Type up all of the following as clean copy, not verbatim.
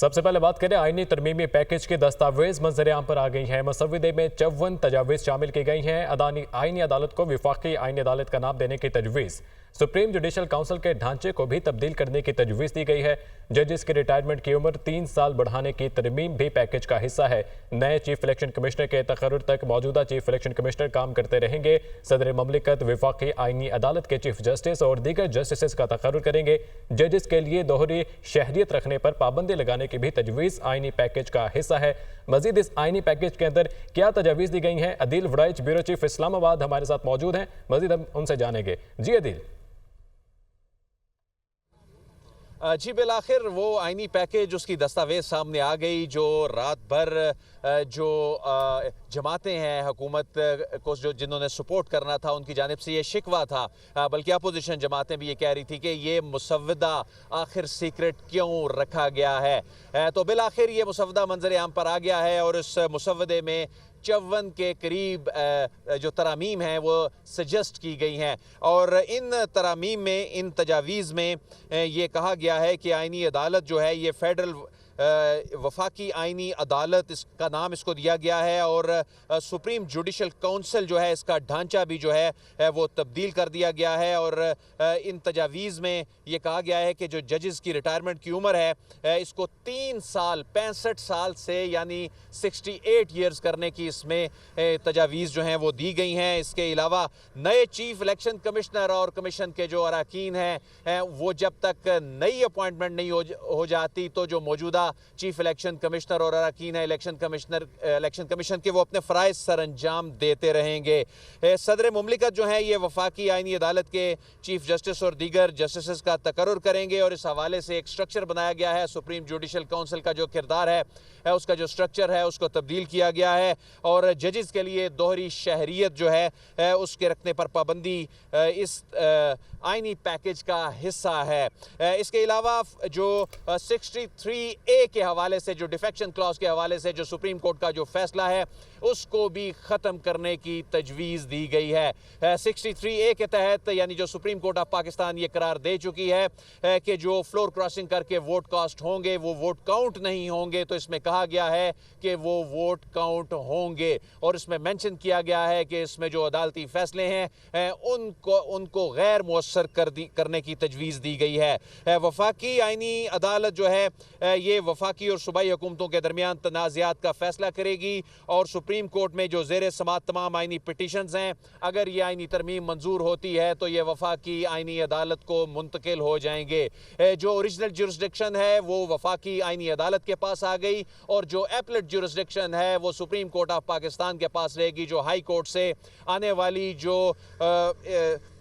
सबसे पहले बात करें आईनी तरमीमी पैकेज के दस्तावेज मंजर आम पर आ गई हैं। मसवदे में 54 तजावीज़ शामिल की गई हैं। आईनी अदालत को विफाकी आईनी अदालत का नाम देने की तजवीज़, सुप्रीम जुडिशल काउंसिल के ढांचे को भी तब्दील करने की तजवीज़ दी गई है। जजेस की रिटायरमेंट की उम्र 3 साल बढ़ाने की तरमीम भी पैकेज का हिस्सा है। नए चीफ इलेक्शन कमिश्नर के तकर्रुर तक मौजूदा चीफ इलेक्शन कमिश्नर काम करते रहेंगे। सदर ममलिकत विफाकी आईनी अदालत के चीफ जस्टिस और दीगर जस्टिस का तकर्रुर करेंगे। जजेस के लिए दोहरी शहरियत रखने पर पाबंदी लगाने की भी तजवीज़ आईनी पैकेज का हिस्सा है। मजीद इस आईनी पैकेज के अंदर क्या तजावीज़ दी गई हैं, अदील वड़ाइच ब्यूरो चीफ इस्लामाबाद हमारे साथ मौजूद हैं। मजीद हम उनसे जानेंगे। जी अदील। जी बिलाखिर वो आईनी पैकेज, उसकी दस्तावेज सामने आ गई। जो रात भर जो जमातें हैं हुकूमत को जो जिन्होंने सपोर्ट करना था उनकी जानिब से ये शिकवा था, बल्कि अपोजिशन जमातें भी ये कह रही थी कि ये मुसव्वदा आखिर सीक्रेट क्यों रखा गया है। तो बिलाखिर ये मुसव्वदा मंजर आम पर आ गया है और इस मुसव्वदे में 54 के करीब जो तरामीम हैं वो सजेस्ट की गई हैं और इन तरामीम में, इन तजावीज़ में ये कहा गया है कि आईनी अदालत जो है ये फेडरल वफाकी आईनी अदालत इसका नाम इसको दिया गया है और सुप्रीम जुडिशल काउंसिल जो है इसका ढांचा भी जो है वो तब्दील कर दिया गया है। और इन तजावीज़ में ये कहा गया है कि जो जजेस की रिटायरमेंट की उम्र है इसको 3 साल 65 साल से यानी 68 ईयर्स करने की इसमें तजावीज़ जो हैं वो दी गई हैं। इसके अलावा नए चीफ इलेक्शन कमिश्नर और कमीशन के जो अरकान हैं वो जब तक नई अपॉइंटमेंट नहीं हो जाती तो जो मौजूदा चीफ इलेक्शन कमिश्नर और अरकान है इलेक्शन कमीशन के वो अपने फ़राइज़ सर अंजाम देते रहेंगे। सदर मुमलिकत जो है ये वफाकी आईनी अदालत के चीफ जस्टिस और दीगर जस्टिस का तकर्रुर करेंगे और इस हवाले से एक स्ट्रक्चर बनाया गया है। सुप्रीम जुडिशल काउंसिल का जो किरदार है उसका जो स्ट्रक्चर है उसको तब्दील किया गया है और जजेस के लिए दोहरी शहरियत जो है उसके रखने पर पाबंदी इस आईनी पैकेज का हिस्सा है। इसके अलावा जो 63A के हवाले से, जो डिफेक्शन क्लॉज के हवाले से जो सुप्रीम कोर्ट का जो फैसला है उसको भी ख़त्म करने की तजवीज़ दी गई है। 63A के तहत यानी जो सुप्रीम कोर्ट ऑफ पाकिस्तान ये करार दे चुकी है कि जो फ्लोर क्रॉसिंग करके वोट कास्ट होंगे वो वोट काउंट नहीं होंगे, तो इसमें कहा गया है कि वो वोट काउंट होंगे और इसमें मेंशन किया गया है कि इसमें जो अदालती फैसले हैं उनको गैर मुअस्सर करने की तजवीज़ दी गई है। वफाकी आईनी अदालत जो है ये वफाकी और सूबाई हुकूमतों के दरमियान तनाज़ात का फैसला करेगी और सुप्रीम कोर्ट में जो ज़ेर समात तमाम आईनी पिटीशंस हैं, अगर ये आईनी तरमीम मंजूर होती है तो ये वफाकी आईनी अदालत को मुंतकिल हो जाएंगे। जो ओरिजिनल जुरिस्डिक्शन है वो वफाकी आईनी अदालत के पास आ गई और जो एपलेट जुरिस्डिक्शन है वो सुप्रीम कोर्ट ऑफ पाकिस्तान के पास रहेगी। जो हाई कोर्ट से आने वाली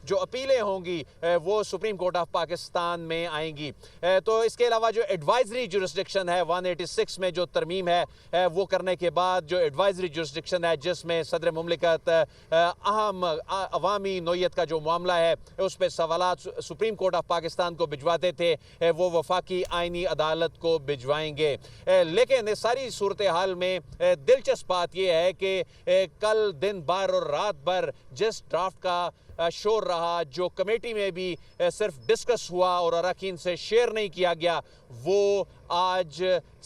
जो अपीलें होंगी वो सुप्रीम कोर्ट ऑफ पाकिस्तान में आएंगी। तो इसके अलावा जो एडवाइजरी जुरिस्डिक्शन है 186 में जो तरमीम है वो करने के बाद जो एडवाइजरी जुरिस्डिक्शन है जिसमें सदर मुमलिकत अहम अवामी नोयत का जो मामला है उस पर सवालात सुप्रीम कोर्ट ऑफ पाकिस्तान को भिजवाते थे वो वफाकी आईनी अदालत को भिजवाएंगे। लेकिन इस सारी सूरत हाल में दिलचस्प बात यह है कि कल दिन भर और रात भर जिस ड्राफ्ट का शोर रहा, जो कमेटी में भी सिर्फ डिस्कस हुआ और अरकान से शेयर नहीं किया गया, वो आज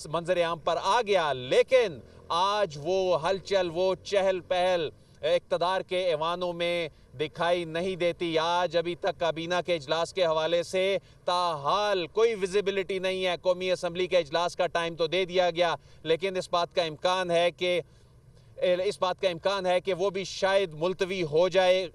मंजर आम पर आ गया। लेकिन आज वो हलचल, वो चहल पहल इक़्तिदार के ऐवानों में दिखाई नहीं देती। आज अभी तक काबीना के इजलास के हवाले से ताहाल कोई विजिबिलिटी नहीं है। कौमी असम्बली के इजलास का टाइम तो दे दिया गया, लेकिन इस बात का इम्कान है कि वो भी शायद मुलतवी हो जाए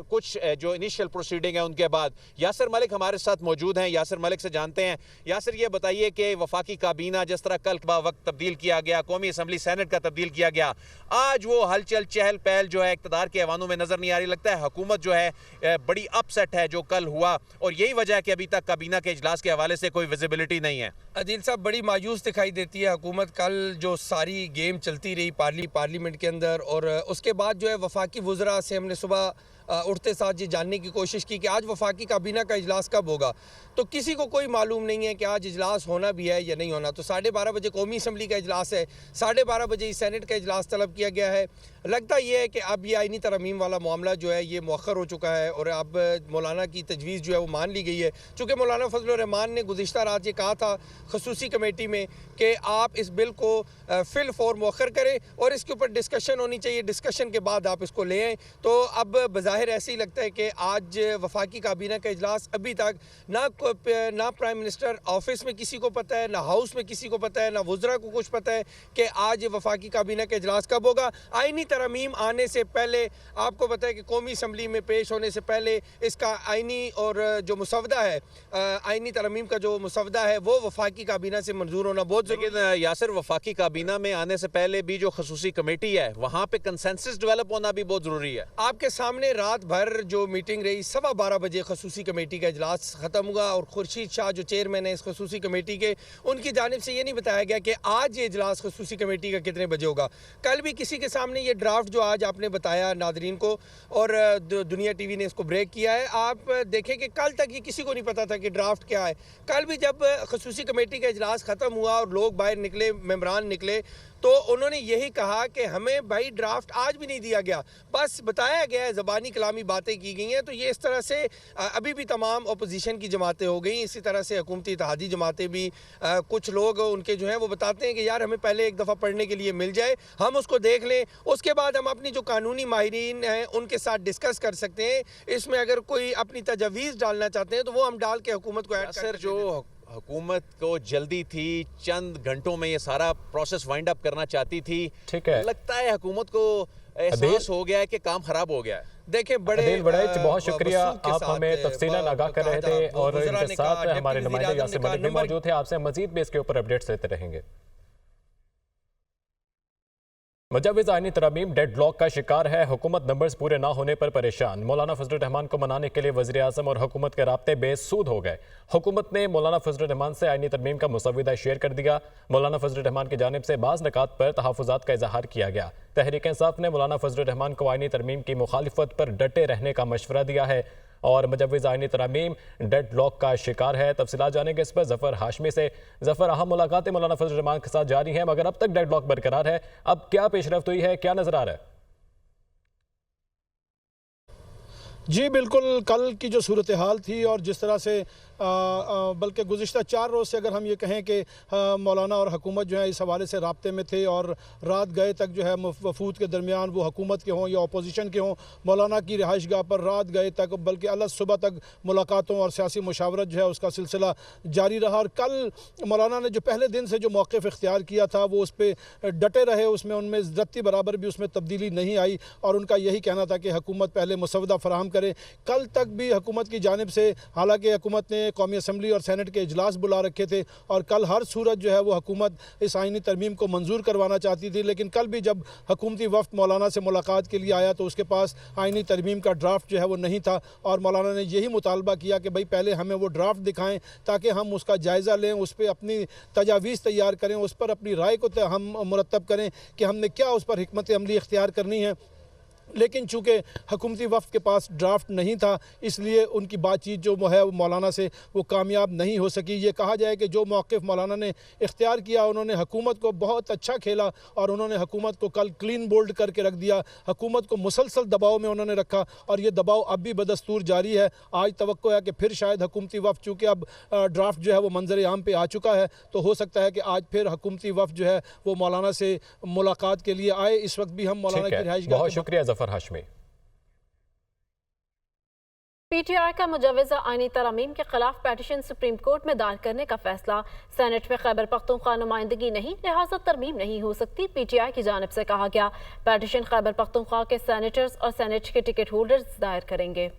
कुछ जो इनिशियल प्रोसीडिंग है उनके बाद। यासिर मलिक हमारे साथ मौजूद हैं, यासिर मलिक से जानते हैं। यासिर, ये बताइए कि वफाकी काबीना जिस तरह कल वक्त तब्दील किया गया, कौमी असम्बली सेनेट का तब्दील किया गया, आज वो हलचल चहल पहल जो है इक़्तिदार के ऐवानों में नजर नहीं आ रही। लगता है हुकूमत जो है बड़ी अपसेट है जो कल हुआ और यही वजह है कि अभी तक काबीना के इजलास के हवाले से कोई विजिबिलिटी नहीं है। अदील साहब, बड़ी मायूस दिखाई देती है हुकूमत। कल जो सारी गेम चलती रही पार्लियामेंट के अंदर और उसके बाद जो है वफाकी वुज़रा से हमने सुबह उठते साथ ये जानने की कोशिश की कि आज वफाकी काबीना का इजलास कब होगा, तो किसी को कोई मालूम नहीं है कि आज इजलास होना भी है या नहीं होना। तो 12:30 बजे कौमी असम्बली का इजलास है, 12:30 बजे ही सेनेट का इजलास तलब किया गया है। लगता यह है कि अब ये आइनी तरमीम वाला मामला जो है ये मौखर हो चुका है और अब मौलाना की तजवीज़ जो है वो मान ली गई है। चूँकि मौलाना फजलुर रहमान ने गुज़िश्ता रात ये कहा था खसूसी कमेटी में कि आप इस बिल को फिल फॉर मौखर करें और इसके ऊपर डिस्कशन होनी चाहिए, डिस्कशन के बाद आप इसको ले आएँ। तो अब बज़ाहिर ऐसे ही लगता है कि आज वफाकी काबीना का इजलास अभी तक ना प्राइम मिनिस्टर ऑफिस में किसी को पता है, ना हाउस में किसी को पता है, ना वज़रा को कुछ पता है कि आज वफाकी काबीना का इजलास कब होगा। आइनी तरमीम आने से पहले आपको पता है कि कौमी असम्बली में पेश होने से पहले इसका आइनी और जो मुसवदा है, आइनी तरमीम का जो मुसवदा है वो वफाकी काबीना से मंजूर होना बहुत ज़रूरी है। लेकिन यासिर, वफाकी काबीना में आने से पहले भी जो खसूसी कमेटी है वहाँ पे कंसेंसस डेवलप होना भी बहुत ज़रूरी है। आपके सामने रात भर जो मीटिंग रही, 12:15 बजे खसूसी कमेटी का इजलास ख़त्म हुआ और खुर्शीद शाह जो चेयरमैन है इस खसूसी कमेटी के, उनकी जानिब से ये नहीं बताया गया कि आज ये इजलास खसूसी कमेटी का कितने बजे होगा। कल भी किसी के सामने ये ड्राफ्ट जो आज आपने बताया नादरीन को और दुनिया टीवी ने इसको ब्रेक किया है, आप देखें कि कल तक ये किसी को नहीं पता था कि ड्राफ्ट क्या है। कल भी जब खसूसी कमेटी का इजलास ख़त्म हुआ और लोग बाहर निकले, मेंबरान निकले, तो उन्होंने यही कहा कि हमें भाई ड्राफ्ट आज भी नहीं दिया गया, बस बताया गया है, ज़बानी कलामी बातें की गई हैं। तो ये इस तरह से अभी भी तमाम अपोजिशन की जमातें हो गई, इसी तरह से हुकूमती इत्तेहादी जमातें भी, कुछ लोग उनके जो हैं वो बताते हैं कि यार हमें पहले एक दफ़ा पढ़ने के लिए मिल जाए, हम उसको देख लें, उसके बाद हम अपनी जो कानूनी माहिरीन हैं उनके साथ डिस्कस कर सकते हैं। इसमें अगर कोई अपनी तजवीज़ डालना चाहते हैं तो वो हम डाल के हुकूमत को यासिर, जो हुकूमत को जल्दी थी, चंद घंटों में ये सारा प्रोसेस वाइंड अप करना चाहती थी, ठीक है, लगता है हुकूमत को एहसास हो गया है कि काम खराब हो गया है। देखिए बड़े बहुत शुक्रिया, आप हमें तफसीलन आगाह कर रहे थे और इनके साथ हमारे नुमाइंदे यासिर मलिक भी मौजूद थे। आपसे मजीद भी इसके ऊपर अपडेट्स लेते रहेंगे। मुजव्विज़ आइनी तरमीम डेडलॉक का शिकार है, हुकूमत नंबर्स पूरे ना होने पर परेशान। मौलाना फजलुर रहमान को मनाने के लिए वज़ीर आज़म और हुकूमत के राब्ते बेसूद हो गए। हुकूमत ने मौलाना फजलुर रहमान से आइनी तरमीम का मुसव्विदा शेयर कर दिया। मौलाना फजलुर रहमान की जानिब से बाज़ निकात पर तहफ़्फ़ुज़ात का इजहार किया गया। तहरीक इंसाफ ने मौलाना फजलुर रहमान को आइनी तरमीम की मुखालिफत पर डटे रहने का मशवरा दिया है और मुजव्विज़ आइनी तरमीम डेडलॉक का शिकार है। तफसीलात जानेंगे इस पर ज़फ़र हाशमी से। ज़फ़र, अहम मुलाकातें मौलाना फजलुर रहमान के साथ जारी हैं, मगर अब तक डेडलॉक बरकरार है। अब क्या पेशरफ्त हुई है, क्या नजर आ रहा है? जी बिल्कुल, कल की जो सूरत हाल थी और जिस तरह से बल्कि गुज़िश्ता 4 रोज़ से अगर हम ये कहें कि मौलाना और हुकूमत जो है इस हवाले से राब्ते में थे और रात गए तक जो है वफूद के दरमियान वो हुकूमत के हों या अपोजिशन के हों, मौलाना की रिहाइश गाह पर रात गए तक बल्कि अलग सुबह तक मुलाकातों और सियासी मुशावरत जो है उसका सिलसिला जारी रहा। और कल मौलाना ने जो पहले दिन से जो मौक़िफ़ इख्तियार किया था वो उस पर डटे रहे, उसमें उनमें ज़्रती बराबर भी उसमें तब्दीली नहीं आई और उनका यही कहना था कि हुकूमत पहले मुसवदा फराहम करे। कल तक भी हुकूमत की जानिब से, हालांकि हुकूमत ने कौमी असम्बली और सेनेट के इजलास बुला रखे थे और कल हर सूरत जो है वो हुकूमत इस आइनी तरमीम को मंजूर करवाना चाहती थी, लेकिन कल भी जब हुकूमती वफ़द मौलाना से मुलाकात के लिए आया तो उसके पास आइनी तरमीम का ड्राफ्ट जो है वो नहीं था और मौलाना ने यही मुतालबा किया कि भाई पहले हमें वो ड्राफ्ट दिखाएं ताकि हम उसका जायज़ा लें, उस पर अपनी तजावीज़ तैयार करें, उस पर अपनी राय को हम मुरतब करें कि हमने क्या उस पर हिकमत अमली इख्तियार करनी है। लेकिन चूँकि हुकूमती वफ़द के पास ड्राफ्ट नहीं था इसलिए उनकी बातचीत जो है मौलाना से वो कामयाब नहीं हो सकी। ये कहा जाए कि जो मौक़िफ़ मौलाना ने इख्तियार किया, उन्होंने हुकूमत को बहुत अच्छा खेला और उन्होंने हुकूमत को कल क्लीन बोल्ड करके रख दिया, हुकूमत को मुसलसल दबाव में उन्होंने रखा और ये दबाव अब भी बदस्तूर जारी है। आज तवक्को है कि फिर शायद हुकूमती वफ़द, चूँकि अब ड्राफ्ट जो है वो मंजर आम पे आ चुका है, तो हो सकता है कि आज फिर हुकूमती वफ़द जो है वो मौलाना से मुलाकात के लिए आए। इस वक्त भी हम मौलाना की रिहाइश बहुत शुक्रिया ज़फ़र हाशमी। पीटीआई का मुजव्विज़ा आइनी तरमीम के खिलाफ पेटिशन सुप्रीम कोर्ट में दायर करने का फैसला। सेनेट में खैबर पख्तूनख्वा नुमाइंदगी नहीं, लिहाजा तरमीम नहीं हो सकती। पीटीआई की जानिब से कहा गया पेटिशन खैबर पख्तूनख्वा के सेनेटर्स और सेनेट के टिकट होल्डर्स दायर करेंगे।